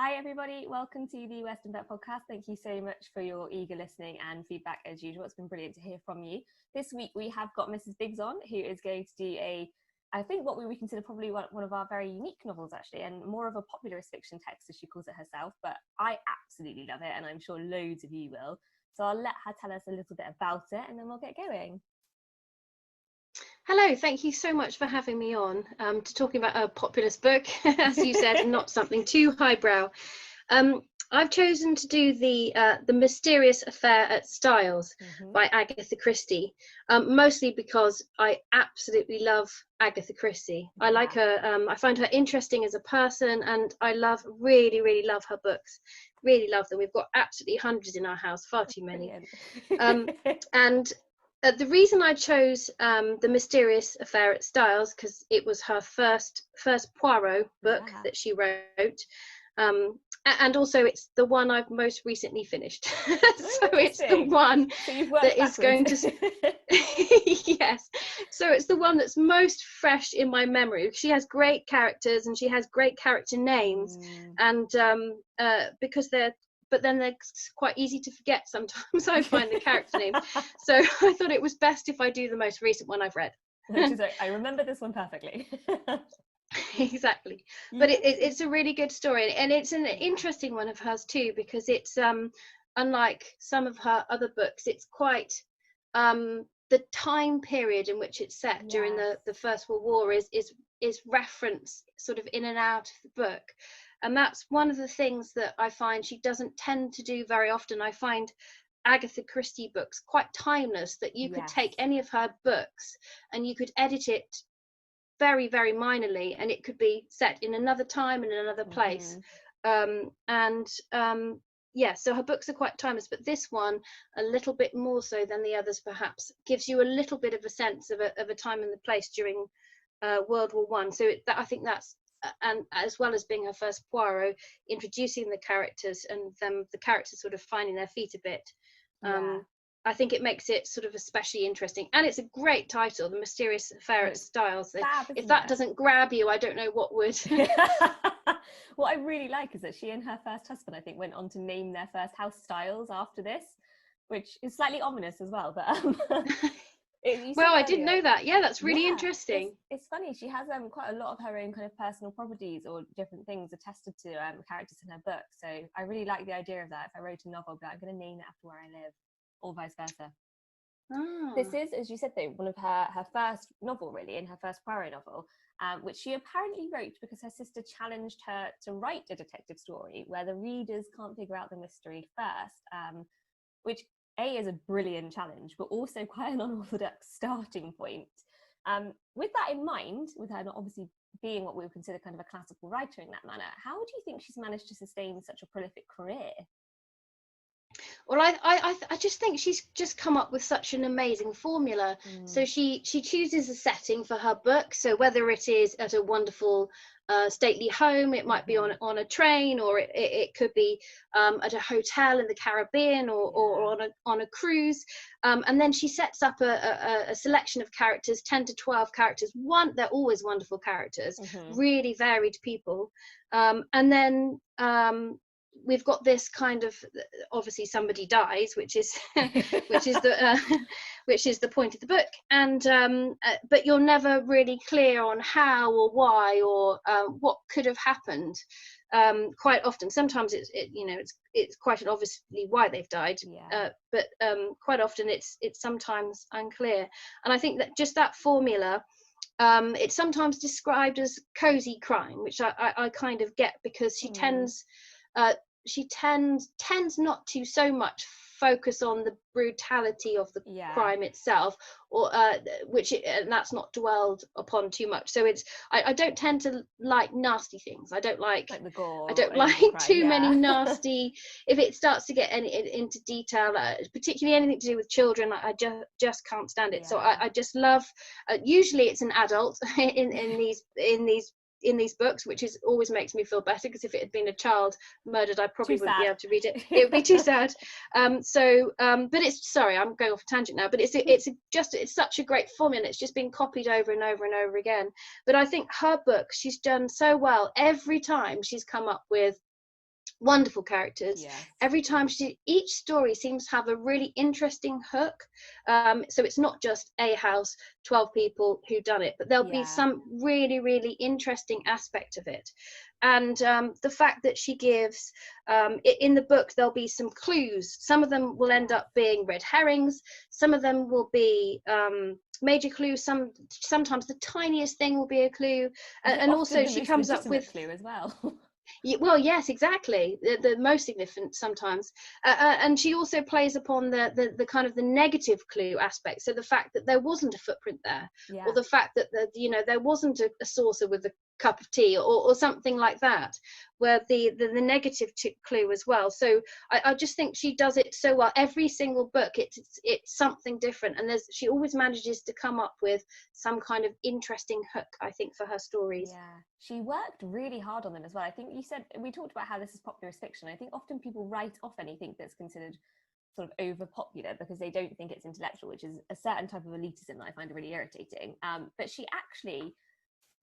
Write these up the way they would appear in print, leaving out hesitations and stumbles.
Hi everybody, welcome to the Western Vet Podcast. Thank you so much for your eager listening and feedback as usual. It's been brilliant to hear from you. This week we have got Mrs. Biggs on, who is going to do I think what we would consider probably one of our very unique novels actually, and more of a popularist fiction text as she calls it herself, but I absolutely love it and I'm sure loads of you will. So I'll let her tell us a little bit about it and then we'll get going. Hello, thank you so much for having me on to talking about a populist book, as you said, and not something too highbrow. I've chosen to do the Mysterious Affair at Styles by Agatha Christie, mostly because I absolutely love Agatha Christie. I like her. I find her interesting as a person, and I really love her books. Really love them. We've got absolutely hundreds in our house, far too many. And the reason I chose The Mysterious Affair at Styles, because it was her first Poirot book that she wrote, and also it's the one I've most recently finished. So it's the one that is going to yes, so it's the one that's most fresh in my memory. She has great characters and she has great character names, and because they're quite easy to forget sometimes, I find the character names. So I thought it was best if I do the most recent one I've read. Which is, I remember this one perfectly. Exactly. But it's a really good story, and it's an interesting one of hers too, because it's unlike some of her other books, it's quite the time period in which it's set during the First World War is referenced sort of in and out of the book. And that's one of the things that I find she doesn't tend to do very often. I find Agatha Christie books quite timeless, that you could take any of her books and you could edit it very minorly and it could be set in another time and in another place. So her books are quite timeless, but this one a little bit more so than the others perhaps gives you a little bit of a sense of a time and the place during World War One. So I think that's, and as well as being her first Poirot, introducing the characters and the characters sort of finding their feet a bit. I think it makes it sort of especially interesting, and it's a great title, The Mysterious Affair at Styles. If that doesn't grab you, I don't know what would. What I really like is that she and her first husband, I think, went on to name their first house Styles after this, which is slightly ominous as well, but well, I didn't know that. Yeah, that's really interesting. It's funny. She has quite a lot of her own kind of personal properties or different things attested to characters in her book. So I really like the idea of that. If I wrote a novel, I'm going to name it after where I live, or vice versa. This is, as you said though, one of her first novel really, and her first Poirot novel, which she apparently wrote because her sister challenged her to write a detective story where the readers can't figure out the mystery first, which is a brilliant challenge, but also quite an unorthodox starting point. With that in mind, with her not obviously being what we would consider kind of a classical writer in that manner, how do you think she's managed to sustain such a prolific career? Well, I just think she's just come up with such an amazing formula. So she chooses a setting for her book. So whether it is at a wonderful stately home, it might be on a train, or it could be at a hotel in the Caribbean, or on a cruise. And then she sets up a selection of characters, 10 to 12 characters. They're always wonderful characters, really varied people. And then we've got this kind of, obviously somebody dies, which is the point of the book, and but you're never really clear on how or why or what could have happened. Quite often, sometimes it's quite obviously why they've died, but quite often it's sometimes unclear. And I think that just that formula, it's sometimes described as cozy crime, which I kind of get, because she tends not to so much focus on the brutality of the crime itself, or and that's not dwelled upon too much. So I don't tend to like nasty things. I don't like the gore, I don't like too many nasty. If it starts to get into detail, particularly anything to do with children, I just can't stand it. So I just love. Usually it's an adult in these books, which always makes me feel better, because if it had been a child murdered, I probably wouldn't be able to read it. It would be too sad. But it's, sorry, I'm going off a tangent now, but it's such a great formula. It's just been copied over and over and over again. But I think her book, she's done so well every time she's come up with Wonderful characters. Yes. Every time each story seems to have a really interesting hook. So it's not just a house, 12 people who done it, but there'll be some really, really interesting aspect of it. And the fact that she gives, in the book, there'll be some clues. Some of them will end up being red herrings. Some of them will be major clues. Sometimes the tiniest thing will be a clue. And also she comes up with clue as well. Well, yes, exactly. The most significant sometimes, and she also plays upon the kind of the negative clue aspect. So the fact that there wasn't a footprint there, or the fact that there wasn't a saucer with a cup of tea, or something like that, where the negative clue as well. So I just think she does it so well. Every single book, it's something different, and she always manages to come up with some kind of interesting hook, I think, for her stories. Yeah, she worked really hard on them as well. I think we talked about how this is popular as fiction. I think often people write off anything that's considered sort of over popular because they don't think it's intellectual, which is a certain type of elitism that I find really irritating. But she actually,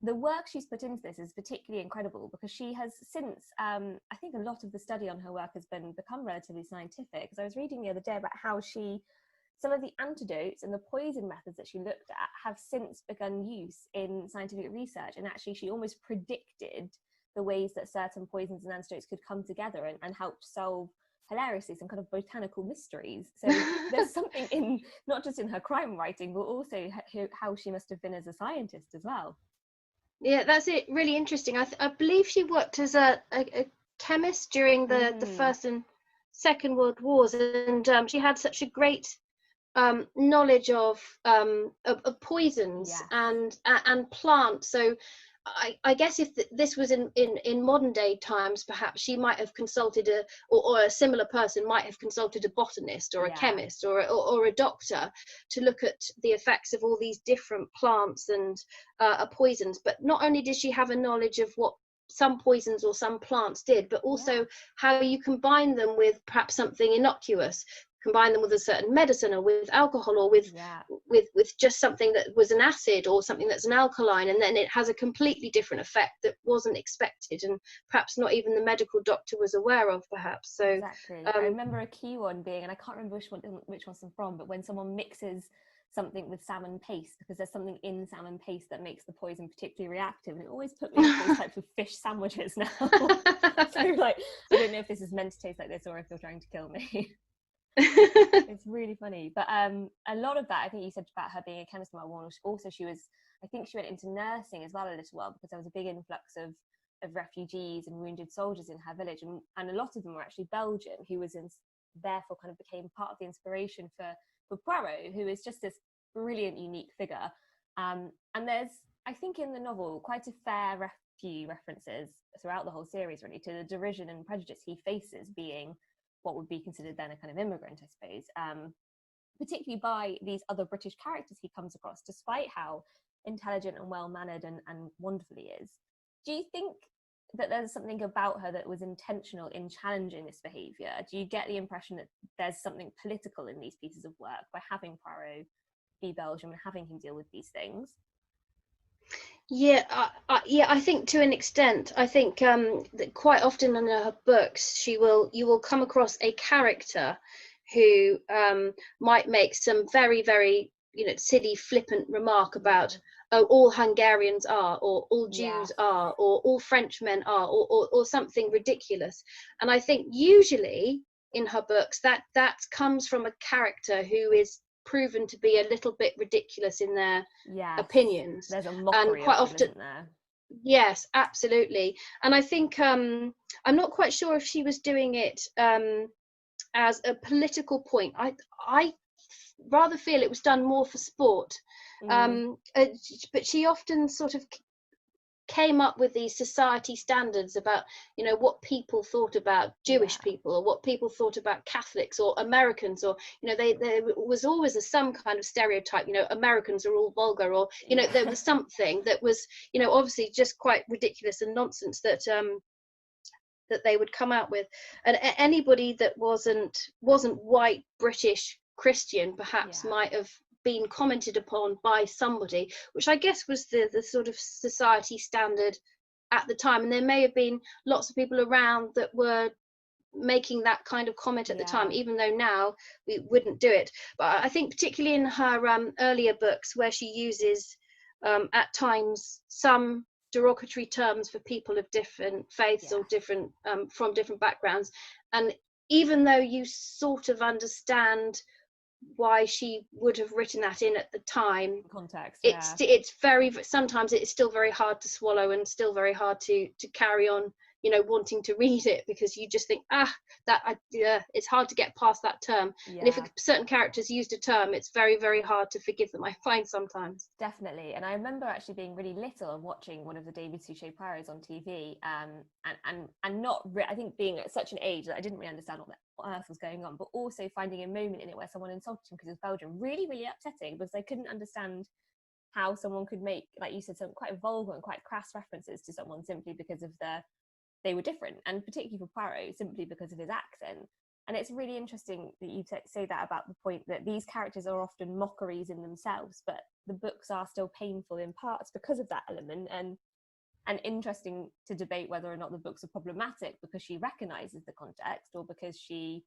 the work she's put into this is particularly incredible, because she has since, I think a lot of the study on her work has become relatively scientific. Because I was reading the other day about how some of the antidotes and the poison methods that she looked at have since begun use in scientific research. And actually she almost predicted the ways that certain poisons and antidotes could come together and help solve, hilariously, some kind of botanical mysteries. So there's something in, not just in her crime writing, but also how she must have been as a scientist as well. Yeah, that's it. Really interesting. I believe she worked as a chemist during the First and Second World Wars, and she had such a great knowledge of poisons and plants. So I guess if this was in modern day times, perhaps she might have consulted or a similar person might have consulted a botanist or a chemist or a doctor to look at the effects of all these different plants and poisons. But not only did she have a knowledge of what some poisons or some plants did, but also how you combine them with perhaps something innocuous, combine them with a certain medicine or with alcohol or with just something that was an acid or something that's an alkaline, and then it has a completely different effect that wasn't expected and perhaps not even the medical doctor was aware of, perhaps. So exactly. I remember a key one being, and I can't remember which one's from, but when someone mixes something with salmon paste, because there's something in salmon paste that makes the poison particularly reactive, and it always put me off those types of fish sandwiches now. So like, I don't know if this is meant to taste like this or if they're trying to kill me. It's really funny. But a lot of that, I think you said about her being a chemist in World War I, also I think she went into nursing as well a little while, because there was a big influx of refugees and wounded soldiers in her village, and a lot of them were actually Belgian, who therefore kind of became part of the inspiration for Poirot, who is just this brilliant, unique figure. And there's, I think in the novel, quite a fair few references throughout the whole series, really, to the derision and prejudice he faces being what would be considered then a kind of immigrant, I suppose, particularly by these other British characters he comes across, despite how intelligent and well-mannered and wonderful he is. Do you think that there's something about her that was intentional in challenging this behaviour? Do you get the impression that there's something political in these pieces of work by having Poirot be Belgium and having him deal with these things? Yeah, I think to an extent. I think that quite often in her books, you will come across a character who might make some very, very silly, flippant remark about all Hungarians are, or all Jews are, or all Frenchmen are, or something ridiculous. And I think usually in her books that comes from a character who is proven to be a little bit ridiculous in their opinions. There's a mockery, and quite often, isn't there? Yes, absolutely. And I think I'm not quite sure if she was doing it as a political point. I rather feel it was done more for sport. But she often sort of came up with these society standards about what people thought about Jewish people, or what people thought about Catholics or Americans, or there was always some kind of stereotype, Americans are all vulgar, or there was something that was obviously just quite ridiculous and nonsense that they would come out with. And anybody that wasn't white, British, Christian perhaps might have been commented upon by somebody, which I guess was the sort of society standard at the time. And there may have been lots of people around that were making that kind of comment at the time, Yeah. even though now we wouldn't do it. But I think particularly in her earlier books, where she uses at times some derogatory terms for people of different faiths Yeah. or different from different backgrounds, and even though you sort of understand why she would have written that in at the time, Context. Yeah. it's very, sometimes it's still very hard to swallow and still very hard to carry on, you know, wanting to read it, because you just think, it's hard to get past that term. And if Yeah. certain characters used a term, it's very, very hard to forgive them, I find sometimes. Definitely. And I remember actually being really little and watching one of the David Suchet Poirot's on TV, and not I think being at such an age that I didn't really understand what earth was going on, but also finding a moment in it where someone insulted him because he was Belgian, really, really upsetting, because I couldn't understand how someone could make, like you said, some quite vulgar and quite crass references to someone simply because of they were different, and particularly for Poirot, simply because of his accent. And it's really interesting that you say that about the point that these characters are often mockeries in themselves, but the books are still painful in parts because of that element, and interesting to debate whether or not the books are problematic because she recognizes the context, or because she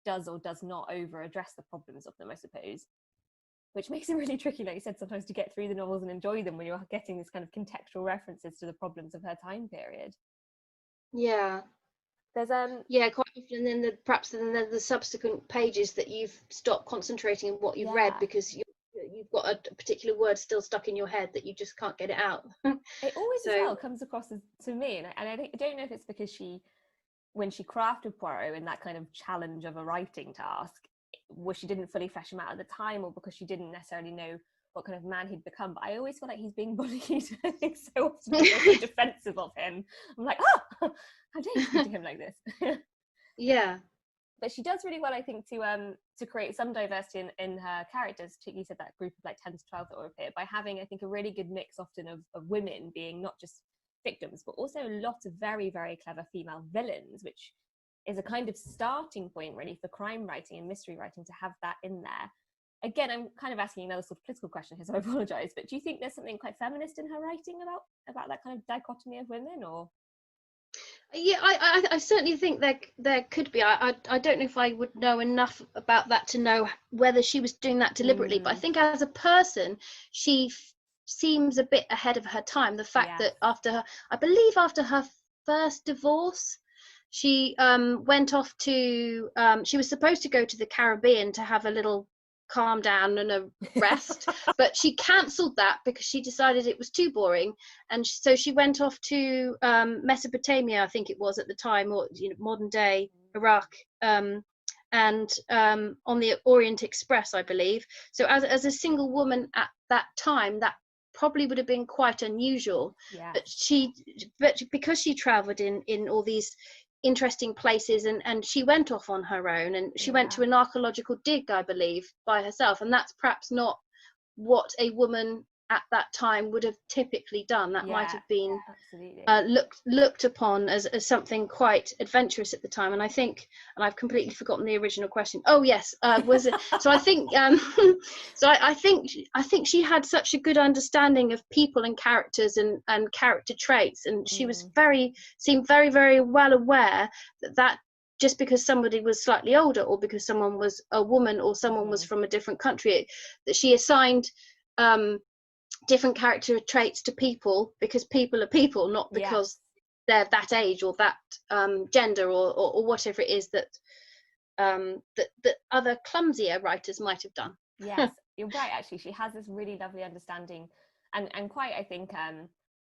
does or does not over address the problems of them, I suppose, which makes it really tricky, like you said, sometimes to get through the novels and enjoy them when you're getting this kind of contextual references to the problems of her time period. Yeah. There's Yeah, quite often. And then perhaps then the subsequent pages that you've stopped concentrating on what you've read, yeah, because you've got a particular word still stuck in your head that you just can't get it out. it always as So well comes across as, to me, and I don't know if it's because when she crafted Poirot in that kind of challenge of a writing task, where she didn't fully flesh him out at the time, or because she didn't necessarily know what kind of man he'd become. But I always feel like he's being bullied. I think so often I feel so defensive of him. I'm like, how dare you speak to him like this? yeah. But she does really well, I think, to create some diversity in her characters. Particularly, said that group of like 10 to 12 that will appear, by having, I think, a really good mix often of women being not just victims, but also a lot of very, very clever female villains, which is a kind of starting point really for crime writing and mystery writing, to have that in there. Again, I'm kind of asking another sort of political question here, so I apologize, but do you think there's something quite feminist in her writing about that kind of dichotomy of women? Or Yeah, I certainly think there could be. I don't know if I would know enough about that to know whether she was doing that deliberately, but I think as a person, she seems a bit ahead of her time. The fact yeah, that I believe after her first divorce, she went off to she was supposed to go to the Caribbean to have a little calm down and a rest, but she cancelled that because she decided it was too boring, and so she went off to Mesopotamia, I think it was at the time, or modern day Iraq, and on the Orient Express, I believe. So as a single woman at that time, that probably would have been quite unusual. yeah, But because she traveled in all these interesting places, and she went off on her own, and she went yeah. to an archaeological dig, I believe, by herself, and that's perhaps not what a woman at that time would have typically done. That might Yeah, have been absolutely. looked upon as something quite adventurous at the time. And I think, and I've completely forgotten the original question. Oh yes, was it? So I think, I think she had such a good understanding of people and characters and character traits, and she was seemed very, very well aware that just because somebody was slightly older, or because someone was a woman, or someone was from a different country, that she assigned different character traits to people, because people are people, not Yes. because they're that age or that gender, or whatever it is that that other clumsier writers might have done. Yes, you're right. Actually, she has this really lovely understanding, and quite, I think,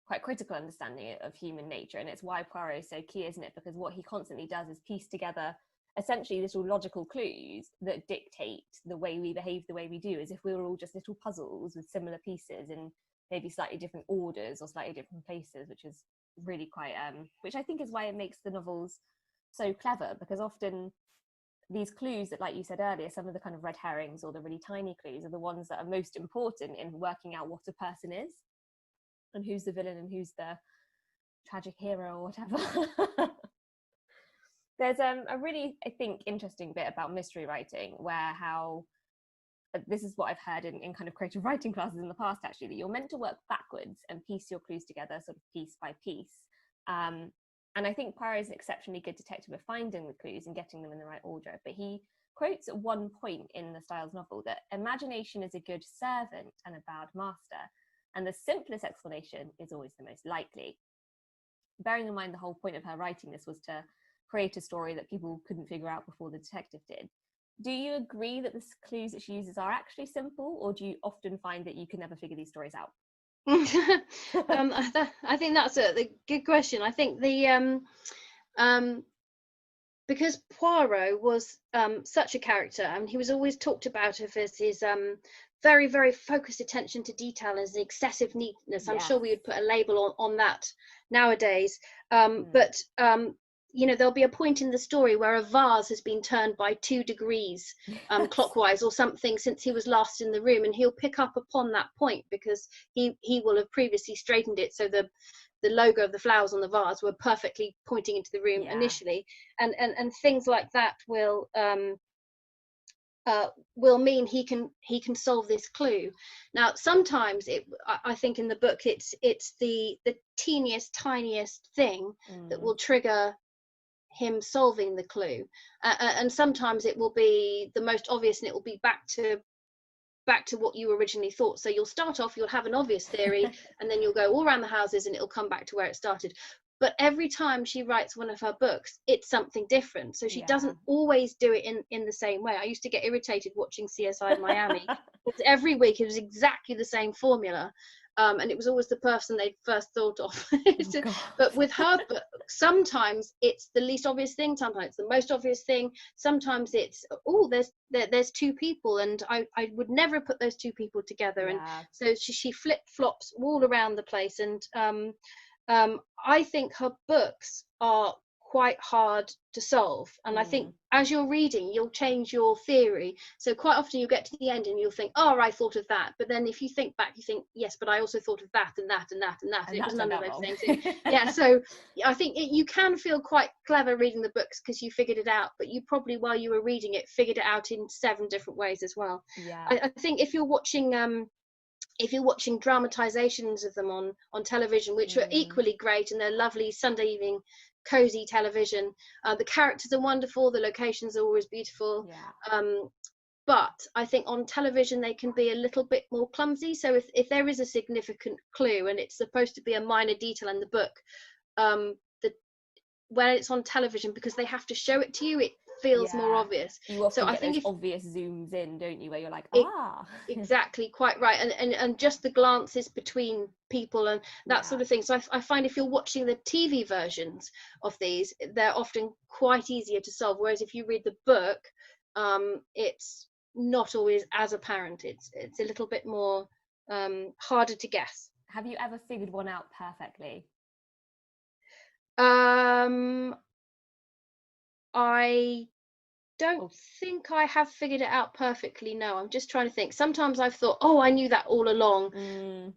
quite critical understanding of human nature. And it's why Poirot is so key, isn't it? Because what he constantly does is piece together essentially little logical clues that dictate the way we behave the way we do, as if we were all just little puzzles with similar pieces in maybe slightly different orders or slightly different places, which is really quite which I think is why it makes the novels so clever, because often these clues that, like you said earlier, some of the kind of red herrings or the really tiny clues are the ones that are most important in working out what a person is and who's the villain and who's the tragic hero or whatever. There's a really, I think, interesting bit about mystery writing, where how this is what I've heard in kind of creative writing classes in the past, actually, that you're meant to work backwards and piece your clues together sort of piece by piece, And I think Poirot is an exceptionally good detective at finding the clues and getting them in the right order. But he quotes at one point in the Styles novel that imagination is a good servant and a bad master, and the simplest explanation is always the most likely. Bearing in mind the whole point of her writing this was to create a story that people couldn't figure out before the detective did. Do you agree that the clues that she uses are actually simple, or do you often find that you can never figure these stories out? I think that's a good question. I think because Poirot was such a character, and he was always talked about as his very, very focused attention to detail and his excessive neatness. I'm sure we would put a label on that nowadays. But there'll be a point in the story where a vase has been turned by 2 degrees clockwise or something since he was last in the room, and he'll pick up upon that point because he will have previously straightened it so the logo of the flowers on the vase were perfectly pointing into the room initially, and things like that will mean he can solve this clue. Now sometimes I think in the book it's the teeniest, tiniest thing that will trigger him solving the clue, and sometimes it will be the most obvious, and it will be back to what you originally thought. So you'll start off, you'll have an obvious theory, and then you'll go all around the houses and it'll come back to where it started. But every time she writes one of her books, it's something different. So she doesn't always do it in the same way. I used to get irritated watching CSI Miami because every week it was exactly the same formula. And it was always the person they'd first thought of. But with her book, sometimes it's the least obvious thing, sometimes it's the most obvious thing, sometimes it's there's 2 people and I would never put those 2 people together. And so she flip-flops all around the place. And I think her books are quite hard to solve, and I think as you're reading you'll change your theory. So quite often you get to the end and you'll think, oh, I thought of that, but then if you think back you think, yes, but I also thought of that and that and that and that, and it was none of those things. So I think you can feel quite clever reading the books because you figured it out, but you probably, while you were reading it, figured it out in 7 different ways as well. I think if you're watching dramatizations of them on television, which are equally great, and they're lovely Sunday evening cozy television, the characters are wonderful, the locations are always beautiful, but I think on television they can be a little bit more clumsy. So if there is a significant clue and it's supposed to be a minor detail in the book, when it's on television, because they have to show it to you, it feels more obvious. You often get those obvious zooms in, don't you, where you're like, exactly, quite right. And just the glances between people and that sort of thing. So I find if you're watching the TV versions of these, they're often quite easier to solve, whereas if you read the book, it's not always as apparent. It's a little bit more harder to guess. Have you ever figured one out perfectly? I don't think I have figured it out perfectly. No, I'm just trying to think. Sometimes I've thought, oh, I knew that all along,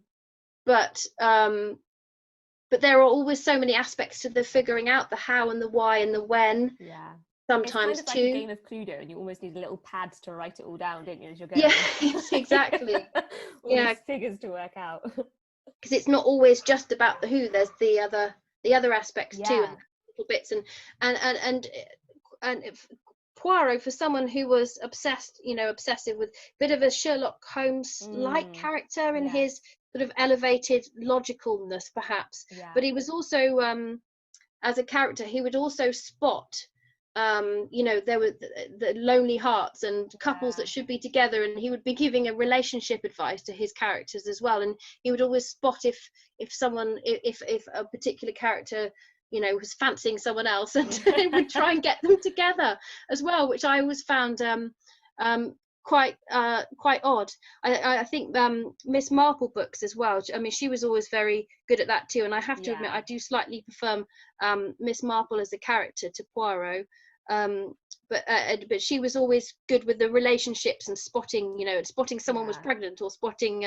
but there are always so many aspects to the figuring out, the how and the why and the when. Sometimes it's kind of too. like a game of Cluedo, and you almost need a little pad to write it all down, don't you, as you're going? Yes, exactly. All these figures to work out. Because it's not always just about the who. There's the other aspects too, and little bits, and Poirot, for someone who was obsessive with a bit of a Sherlock Holmes-like character in his sort of elevated logicalness, perhaps. But he was also, as a character, he would also spot, there were the lonely hearts and couples that should be together, and he would be giving a relationship advice to his characters as well. And he would always spot if a particular character was fancying someone else, and would try and get them together as well, which I always found quite odd. I think Miss Marple books as well, I mean, she was always very good at that too, and I have to admit I do slightly prefer Miss Marple as a character to Poirot, but she was always good with the relationships and spotting someone was pregnant, or spotting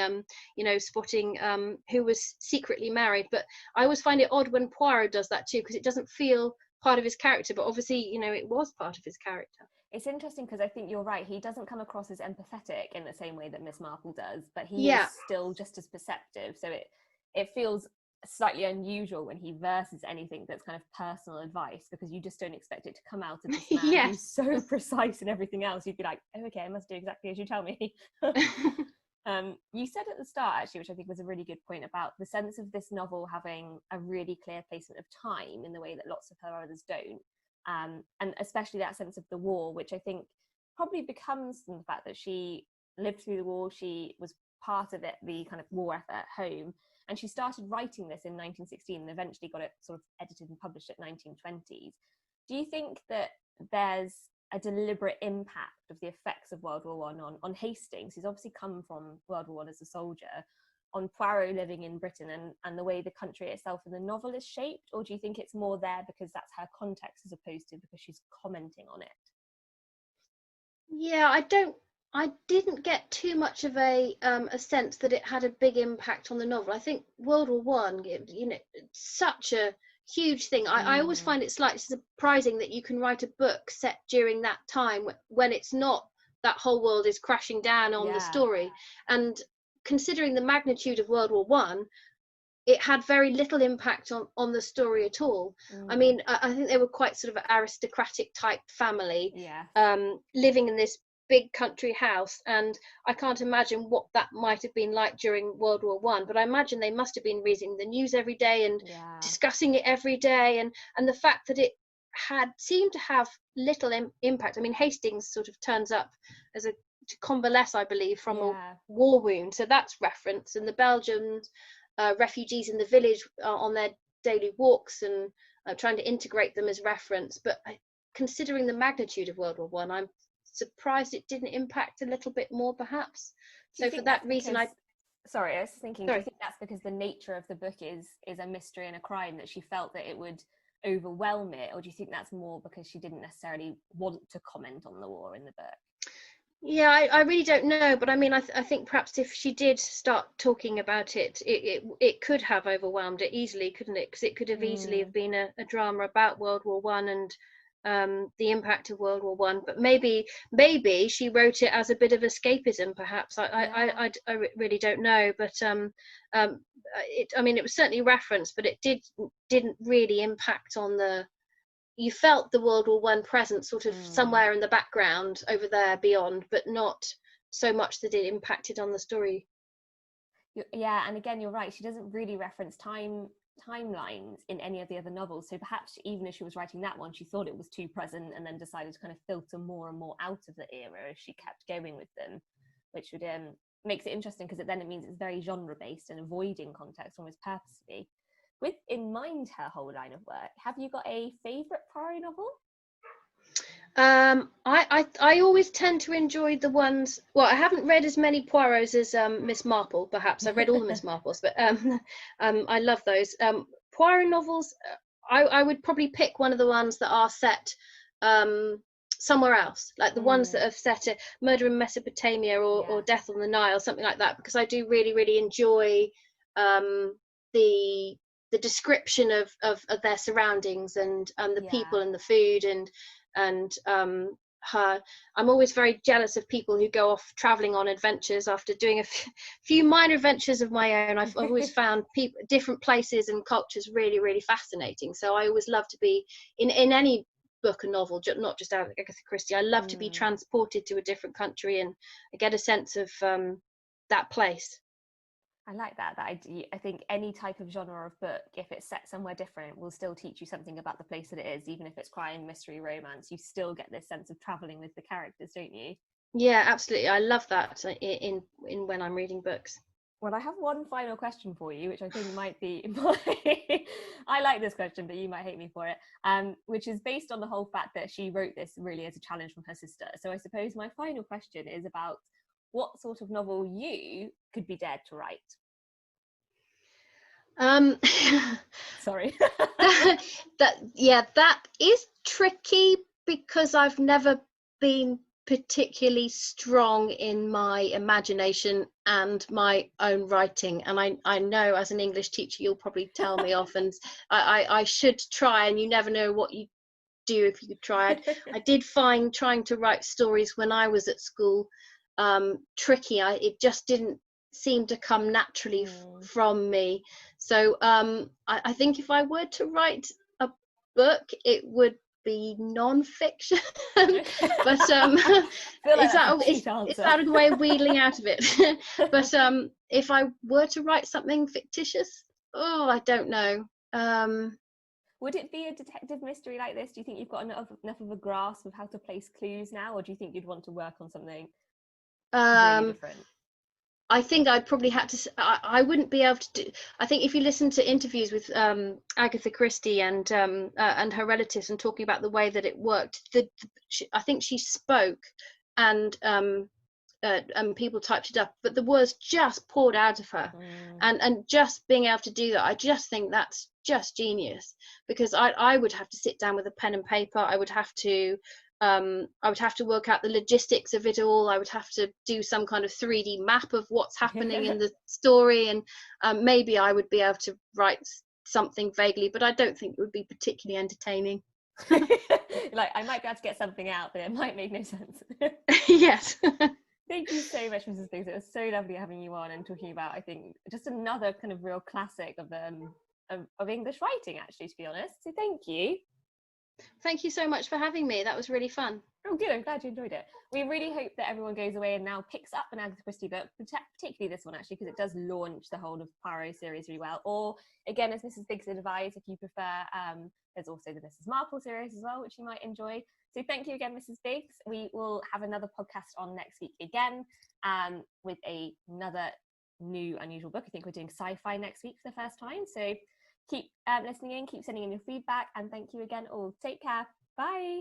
who was secretly married. But I always find it odd when Poirot does that too, because it doesn't feel part of his character, but obviously it was part of his character. It's interesting because I think you're right, he doesn't come across as empathetic in the same way that Miss Marple does, but he is still just as perceptive, so it feels slightly unusual when he verses anything that's kind of personal advice, because you just don't expect it to come out of this man Yes. who's so precise in everything else. You'd be like, oh, okay, I must do exactly as you tell me. You said at the start, actually, which I think was a really good point, about the sense of this novel having a really clear placement of time in the way that lots of her others don't, and especially that sense of the war, which I think probably becomes from the fact that she lived through the war, she was part of it, the kind of war effort at home, and she started writing this in 1916 and eventually got it sort of edited and published at 1920s. Do you think that there's a deliberate impact of the effects of World War One on Hastings, who's obviously come from World War One as a soldier, on Poirot living in Britain, and the way the country itself in the novel is shaped? Or do you think it's more there because that's her context as opposed to because she's commenting on it? Yeah, I didn't get too much of a sense that it had a big impact on the novel. I think World War One, you know, it's such a huge thing. I always find it slightly surprising that you can write a book set during that time when it's not that whole world is crashing down on the story. And considering the magnitude of World War One, it had very little impact on the story at all. I mean, I think they were quite sort of aristocratic type family, living in this big country house, and I can't imagine what that might have been like during World War One, but I imagine they must have been reading the news every day and discussing it every day, and the fact that it had seemed to have little impact. I mean, Hastings sort of turns up as a to convalesce, I believe, from a war wound, so that's reference, and the Belgians refugees in the village on their daily walks and trying to integrate them as reference. But considering the magnitude of World War One, I'm surprised it didn't impact a little bit more, perhaps. So for that reason, I was thinking, do you think that's because the nature of the book is a mystery and a crime, that she felt that it would overwhelm it, or do you think that's more because she didn't necessarily want to comment on the war in the book? Yeah, I really don't know, but I mean, I think perhaps if she did start talking about it, it could have overwhelmed it easily, couldn't it? Because it could have easily have been a drama about World War One and the impact of World War One. But maybe she wrote it as a bit of escapism, perhaps. I really don't know, but I mean, it was certainly referenced, but it didn't really impact on the. You felt the World War One presence sort of somewhere in the background over there beyond, but not so much that it impacted on the story. Yeah, and again, you're right. She doesn't really reference timelines in any of the other novels. So perhaps even as she was writing that one, she thought it was too present, and then decided to kind of filter more and more out of the era as she kept going with them, which would makes it interesting, because it means it's very genre based and avoiding context almost purposely. With in mind her whole line of work, have you got a favourite Poirot novel? I always tend to enjoy the ones. Well, I haven't read as many Poirots as Miss Marple. Perhaps I've read all the Miss Marples, but I love those Poirot novels. I would probably pick one of the ones that are set somewhere else, like the ones that have set a Murder in Mesopotamia or Death on the Nile, something like that, because I do really enjoy the description of their surroundings and the people and the food and her. I'm always very jealous of people who go off traveling on adventures after doing a few minor adventures of my own. I've always found different places and cultures really fascinating, so I always love to be in any book and novel, not just Agatha Christie. I love to be transported to a different country and get a sense of that place. I like that idea. I think any type of genre of book, if it's set somewhere different, will still teach you something about the place that it is. Even if it's crime, mystery, romance, you still get this sense of traveling with the characters, don't you? Yeah, absolutely. I love that in when I'm reading books. Well, I have one final question for you, which I think might be I like this question, but you might hate me for it, which is based on the whole fact that she wrote this really as a challenge from her sister. So I suppose my final question is about what sort of novel you could be dared to write. Sorry. that is tricky, because I've never been particularly strong in my imagination and my own writing, and I know as an English teacher you'll probably tell me off, and I should try, and you never know what you do if you tried. I did find trying to write stories when I was at school tricky. It just didn't seemed to come naturally from me. So I think if I were to write a book, it would be non-fiction. But Is that a way of wheedling out of it? But if I were to write something fictitious, I don't know. Would it be a detective mystery like this? Do you think you've got enough of a grasp of how to place clues now, or do you think you'd want to work on something really different? I think I'd probably had to. I wouldn't be able to do. I think if you listen to interviews with Agatha Christie and her relatives and talking about the way that it worked, I think she spoke and people typed it up, but the words just poured out of her, and just being able to do that, I just think that's just genius, because I would have to sit down with a pen and paper. I would have to work out the logistics of it all. I would have to do some kind of 3D map of what's happening in the story, and maybe I would be able to write something vaguely, but I don't think it would be particularly entertaining. Like, I might be able to get something out, but it might make no sense. Yes. Thank you so much, Mrs. Biggs. It was so lovely having you on and talking about, I think, just another kind of real classic of English writing, actually, to be honest. So thank you. Thank you so much for having me. That was really fun. Oh, good. I'm glad you enjoyed it. We really hope that everyone goes away and now picks up an Agatha Christie book, particularly this one, actually, because it does launch the whole of Poirot series really well. Or, again, as Mrs. Biggs advised, if you prefer, there's also the Mrs. Marple series as well, which you might enjoy. So thank you again, Mrs. Biggs. We will have another podcast on next week again with another new unusual book. I think we're doing sci-fi next week for the first time. So keep listening in, keep sending in your feedback, and thank you again all. Take care. Bye.